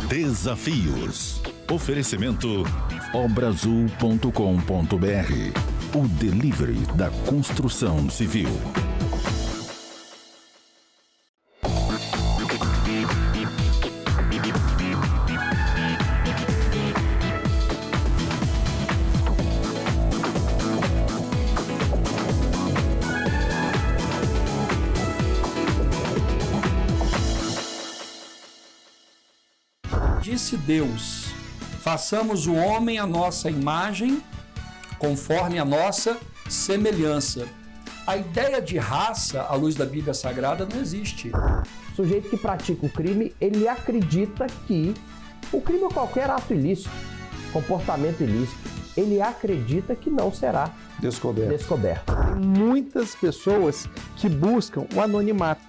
Desafios. Oferecimento obrasul.com.br. O delivery da construção civil. Disse Deus: façamos o homem à nossa imagem, conforme a nossa semelhança. A ideia de raça, à luz da Bíblia Sagrada, não existe. O sujeito que pratica o crime, ele acredita que o crime é qualquer ato ilícito, comportamento ilícito. Ele acredita que não será descoberto. Tem muitas pessoas que buscam o anonimato,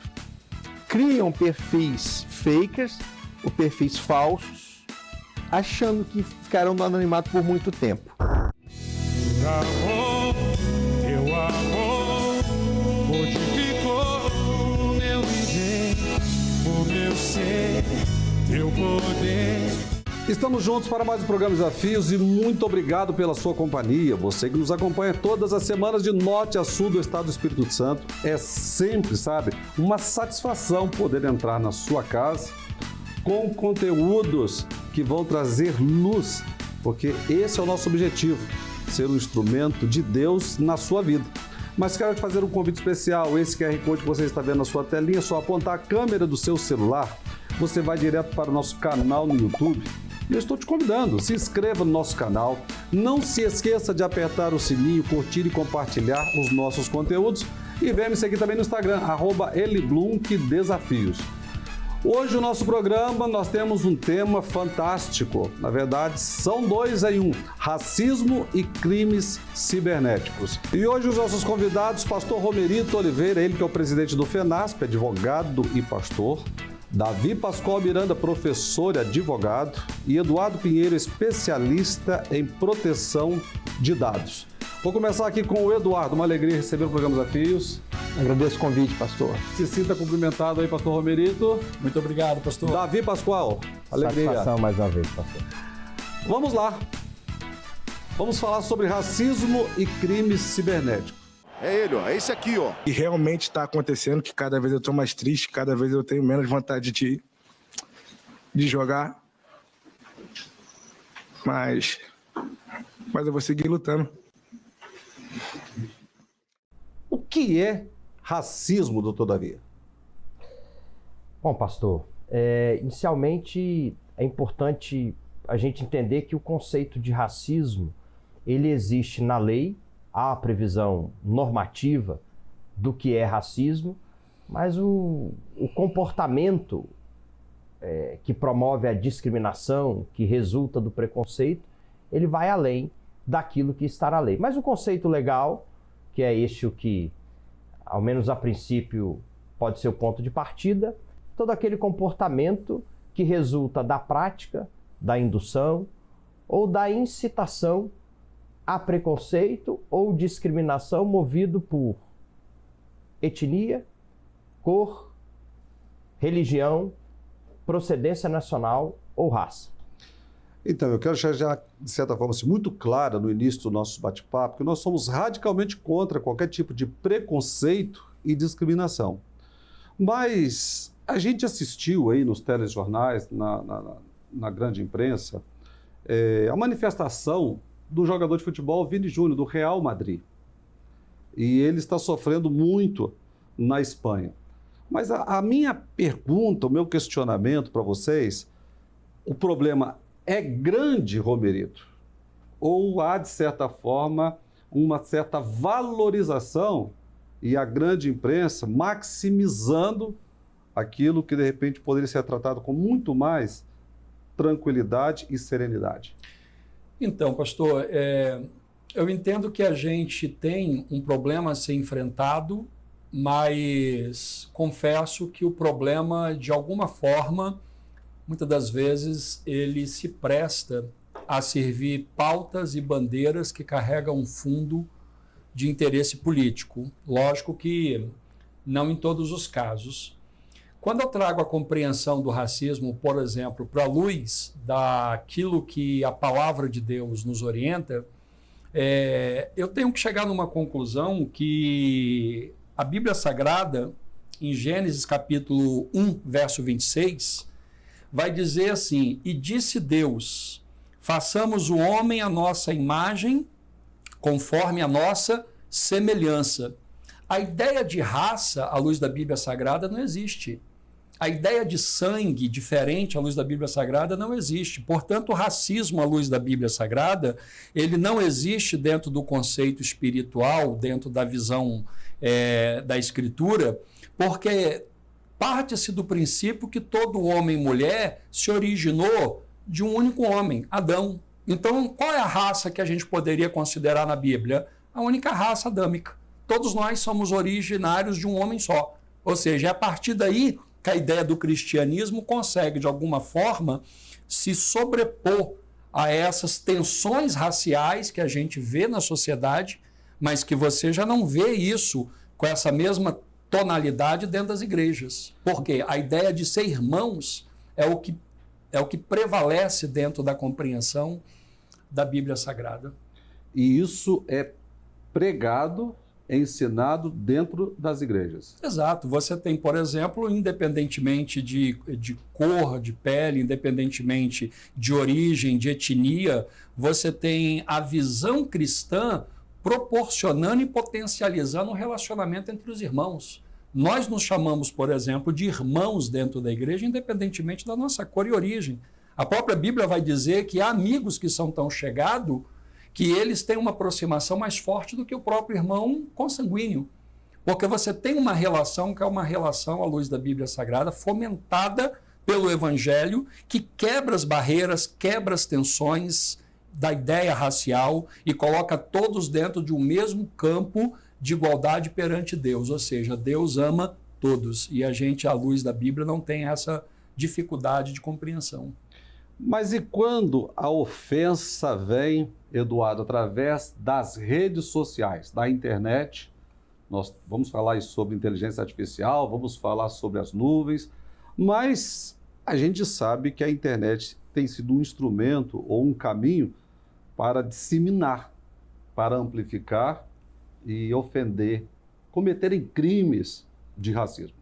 criam perfis fakers, ou perfis falsos, achando que ficarão no anonimato por muito tempo. Teu amor modificou o meu viver, o meu ser, teu poder. Estamos juntos para mais um programa Desafios e muito obrigado pela sua companhia. Você que nos acompanha todas as semanas de norte a sul do estado do Espírito Santo. É sempre, uma satisfação poder entrar na sua casa com conteúdos que vão trazer luz, porque esse é o nosso objetivo, ser um instrumento de Deus na sua vida. Mas quero te fazer um convite especial, esse QR Code que você está vendo na sua telinha, é só apontar a câmera do seu celular, você vai direto para o nosso canal no YouTube. E eu estou te convidando, se inscreva no nosso canal, não se esqueça de apertar o sininho, curtir e compartilhar os nossos conteúdos e venha me seguir também no Instagram, @eliblumdesafios. Hoje, no nosso programa, nós temos um tema fantástico. Na verdade, são dois em um: racismo e crimes cibernéticos. E hoje, os nossos convidados, pastor Romerito Oliveira, ele que é o presidente do FENASP, advogado e pastor, Davi Pascoal Miranda, professor e advogado, e Eduardo Pinheiro, especialista em proteção de dados. Vou começar aqui com o Eduardo. Uma alegria receber o programa Desafios. Agradeço o convite, pastor. Se sinta cumprimentado aí, pastor Romerito. Muito obrigado, pastor. Davi Pascoal, alegria. Satisfação mais uma vez, pastor. Vamos lá. Vamos falar sobre racismo e crimes cibernéticos. É ele, ó. É esse aqui, ó. E realmente está acontecendo que cada vez eu estou mais triste, cada vez eu tenho menos vontade de jogar. Mas eu vou seguir lutando. O que é racismo, doutor Davi? Bom, pastor, inicialmente é importante a gente entender que o conceito de racismo, ele existe na lei, há a previsão normativa do que é racismo, mas o comportamento que promove a discriminação, que resulta do preconceito, ele vai além daquilo que está na lei. Mas o conceito legal, que é este o que, ao menos a princípio, pode ser o ponto de partida, todo aquele comportamento que resulta da prática, da indução ou da incitação a preconceito ou discriminação movido por etnia, cor, religião, procedência nacional ou raça. Então, eu quero já, de certa forma, ser muito clara no início do nosso bate-papo, que nós somos radicalmente contra qualquer tipo de preconceito e discriminação. Mas a gente assistiu aí nos telejornais, na grande imprensa, a manifestação do jogador de futebol Vini Júnior, do Real Madrid. E ele está sofrendo muito na Espanha. Mas a minha pergunta, o meu questionamento para vocês, o problema é grande, Romerito? Ou há, de certa forma, uma certa valorização e a grande imprensa maximizando aquilo que, de repente, poderia ser tratado com muito mais tranquilidade e serenidade? Então, pastor, eu entendo que a gente tem um problema a ser enfrentado, mas confesso que o problema, de alguma forma, muitas das vezes, ele se presta a servir pautas e bandeiras que carregam um fundo de interesse político. Lógico que não em todos os casos. Quando eu trago a compreensão do racismo, por exemplo, para a luz daquilo que a palavra de Deus nos orienta, eu tenho que chegar numa conclusão que a Bíblia Sagrada, em Gênesis capítulo 1, verso 26, vai dizer assim: e disse Deus, façamos o homem à nossa imagem, conforme a nossa semelhança. A ideia de raça, à luz da Bíblia Sagrada, não existe. A ideia de sangue diferente à luz da Bíblia Sagrada não existe. Portanto, o racismo à luz da Bíblia Sagrada, ele não existe dentro do conceito espiritual, dentro da visão da Escritura, porque parte-se do princípio que todo homem e mulher se originou de um único homem, Adão. Então, qual é a raça que a gente poderia considerar na Bíblia? A única raça adâmica. Todos nós somos originários de um homem só. Ou seja, é a partir daí que a ideia do cristianismo consegue, de alguma forma, se sobrepor a essas tensões raciais que a gente vê na sociedade, mas que você já não vê isso com essa mesma tonalidade dentro das igrejas. Porque a ideia de ser irmãos é o que prevalece dentro da compreensão da Bíblia Sagrada. E isso é pregado, ensinado dentro das igrejas. Exato. Você tem, por exemplo, independentemente de cor, de pele, independentemente de origem, de etnia, você tem a visão cristã proporcionando e potencializando o relacionamento entre os irmãos. Nós nos chamamos, por exemplo, de irmãos dentro da igreja, independentemente da nossa cor e origem. A própria Bíblia vai dizer que há amigos que são tão chegados que eles têm uma aproximação mais forte do que o próprio irmão consanguíneo. Porque você tem uma relação que é uma relação, à luz da Bíblia Sagrada, fomentada pelo Evangelho, que quebra as barreiras, quebra as tensões da ideia racial e coloca todos dentro de um mesmo campo de igualdade perante Deus. Ou seja, Deus ama todos. E a gente, à luz da Bíblia, não tem essa dificuldade de compreensão. Mas e quando a ofensa vem, Eduardo, através das redes sociais, da internet? Nós vamos falar sobre inteligência artificial, vamos falar sobre as nuvens, mas a gente sabe que a internet tem sido um instrumento ou um caminho para disseminar, para amplificar e ofender, cometerem crimes de racismo.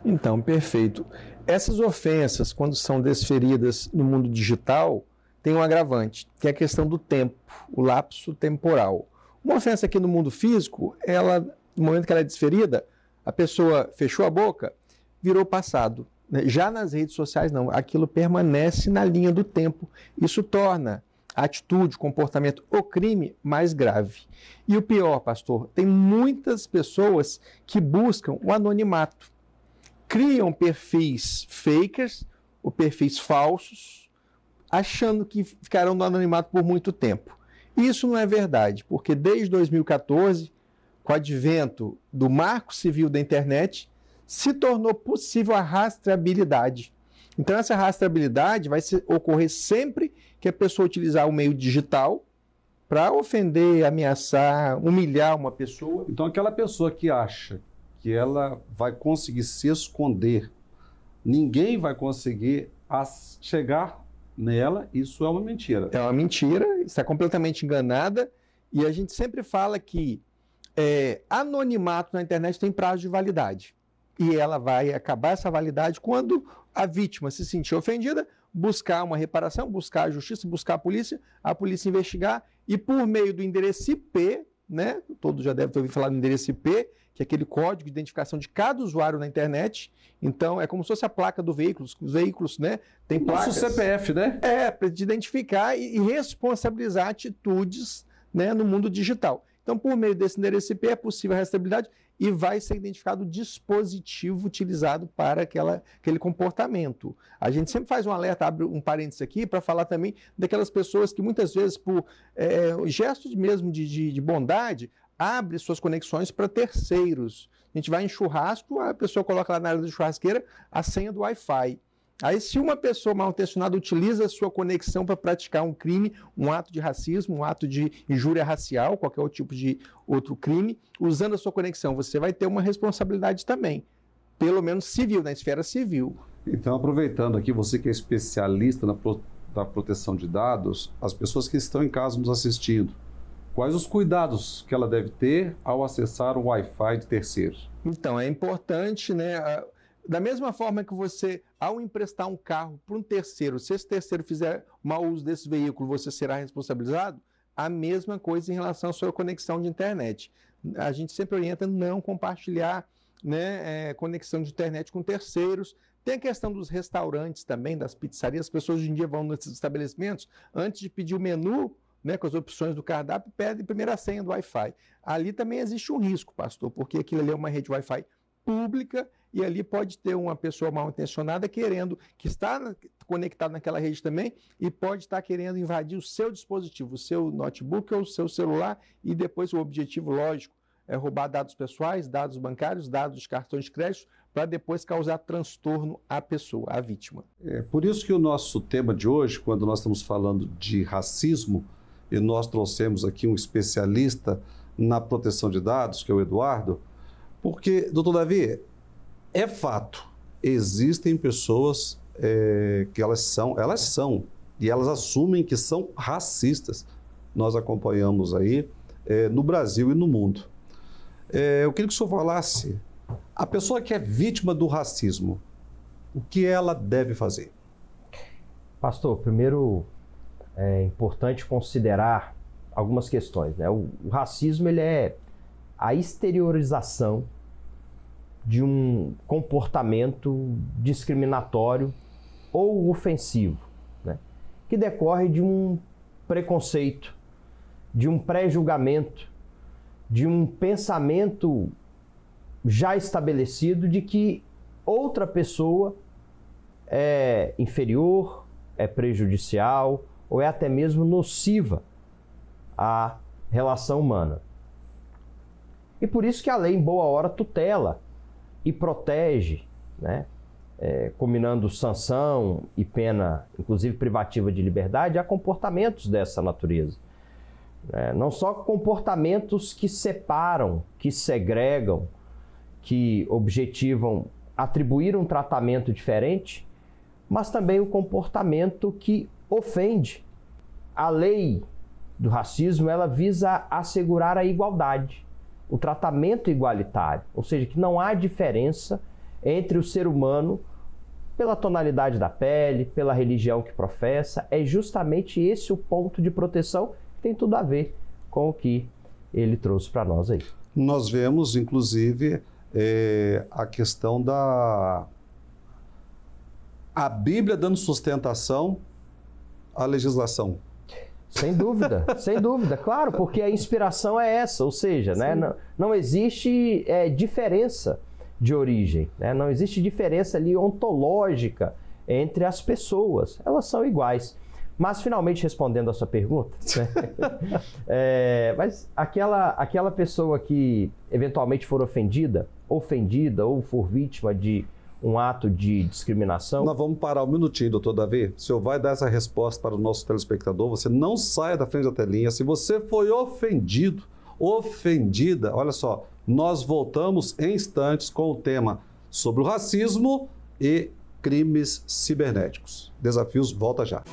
Então, perfeito. Essas ofensas, quando são desferidas no mundo digital, tem um agravante, que é a questão do tempo, o lapso temporal. Uma ofensa aqui no mundo físico, no momento que ela é desferida, a pessoa fechou a boca, virou passado. Já nas redes sociais, não. Aquilo permanece na linha do tempo. Isso torna a atitude, o comportamento, o crime mais grave. E o pior, pastor, tem muitas pessoas que buscam o anonimato. Criam perfis fakers, ou perfis falsos, achando que ficarão no anonimato por muito tempo. Isso não é verdade, porque desde 2014, com o advento do Marco Civil da Internet, se tornou possível a rastreabilidade. Então, essa rastreabilidade vai ocorrer sempre que a pessoa utilizar o meio digital para ofender, ameaçar, humilhar uma pessoa. Então, aquela pessoa que acha que ela vai conseguir se esconder, ninguém vai conseguir chegar nela, isso é uma mentira. É uma mentira, está completamente enganada, e a gente sempre fala que anonimato na internet tem prazo de validade. E ela vai acabar essa validade quando a vítima se sentir ofendida, buscar uma reparação, buscar a justiça, buscar a polícia investigar, e por meio do endereço IP, né, todos já devem ter ouvido falar do endereço IP, que é aquele código de identificação de cada usuário na internet. Então, é como se fosse a placa do veículo. Os veículos, né, tem placas. Nosso CPF, né? Para te identificar e responsabilizar atitudes, né, no mundo digital. Então, por meio desse endereço IP, é possível a rastreabilidade e vai ser identificado o dispositivo utilizado para aquele comportamento. A gente sempre faz um alerta, abre um parênteses aqui, para falar também daquelas pessoas que muitas vezes, por gestos mesmo de bondade, abre suas conexões para terceiros. A gente vai em churrasco, a pessoa coloca lá na área da churrasqueira a senha do Wi-Fi. Aí, se uma pessoa mal intencionada utiliza a sua conexão para praticar um crime, um ato de racismo, um ato de injúria racial, qualquer outro tipo de outro crime, usando a sua conexão, você vai ter uma responsabilidade também. pelo menos civil, na esfera civil. Então, aproveitando aqui, você que é especialista na proteção de dados, as pessoas que estão em casa nos assistindo, quais os cuidados que ela deve ter ao acessar o Wi-Fi de terceiros? Então, é importante, né? Da mesma forma que você, ao emprestar um carro para um terceiro, se esse terceiro fizer mau uso desse veículo, você será responsabilizado, a mesma coisa em relação à sua conexão de internet. A gente sempre orienta não compartilhar, né, conexão de internet com terceiros. Tem a questão dos restaurantes também, das pizzarias. As pessoas hoje em dia vão nesses estabelecimentos, antes de pedir o menu, né, com as opções do cardápio, pedem primeiro a senha do Wi-Fi. Ali também existe um risco, pastor, porque aquilo ali é uma rede Wi-Fi pública e ali pode ter uma pessoa mal intencionada querendo, que está conectado naquela rede também e pode estar querendo invadir o seu dispositivo, o seu notebook ou o seu celular, e depois o objetivo, lógico, é roubar dados pessoais, dados bancários, dados dos cartões de crédito, para depois causar transtorno à pessoa, à vítima. É por isso que o nosso tema de hoje, quando nós estamos falando de racismo, e nós trouxemos aqui um especialista na proteção de dados, que é o Eduardo, porque, doutor Davi, é fato, existem pessoas que elas são, e elas assumem que são racistas. Nós acompanhamos aí no Brasil e no mundo. Eu queria que o senhor falasse, a pessoa que é vítima do racismo, o que ela deve fazer? Pastor, primeiro é importante considerar algumas questões, né? O racismo, ele é a exteriorização de um comportamento discriminatório ou ofensivo, né? Que decorre de um preconceito, de um pré-julgamento, de um pensamento já estabelecido de que outra pessoa é inferior, é prejudicial ou é até mesmo nociva à relação humana. E por isso que a lei, em boa hora, tutela e protege, né? Combinando sanção e pena, inclusive privativa de liberdade, a comportamentos dessa natureza. Não só comportamentos que separam, que segregam, que objetivam atribuir um tratamento diferente, mas também o comportamento que ofende. A lei do racismo, ela visa assegurar a igualdade, o tratamento igualitário, ou seja, que não há diferença entre o ser humano pela tonalidade da pele, pela religião que professa. É justamente esse o ponto de proteção que tem tudo a ver com o que ele trouxe para nós aí. Nós vemos, inclusive, a questão a Bíblia dando sustentação à legislação. Sem dúvida, sem dúvida, claro, porque a inspiração é essa, ou seja, né, não existe diferença de origem, né, não existe diferença ali ontológica entre as pessoas, elas são iguais. Mas, finalmente, respondendo a sua pergunta, né, mas aquela pessoa que eventualmente for ofendida ou for vítima de um ato de discriminação... Nós vamos parar um minutinho, doutor Davi. O senhor vai dar essa resposta para o nosso telespectador. Você não saia da frente da telinha. Se você foi ofendido, ofendida, olha só, nós voltamos em instantes com o tema sobre o racismo e crimes cibernéticos. Desafios, volta já.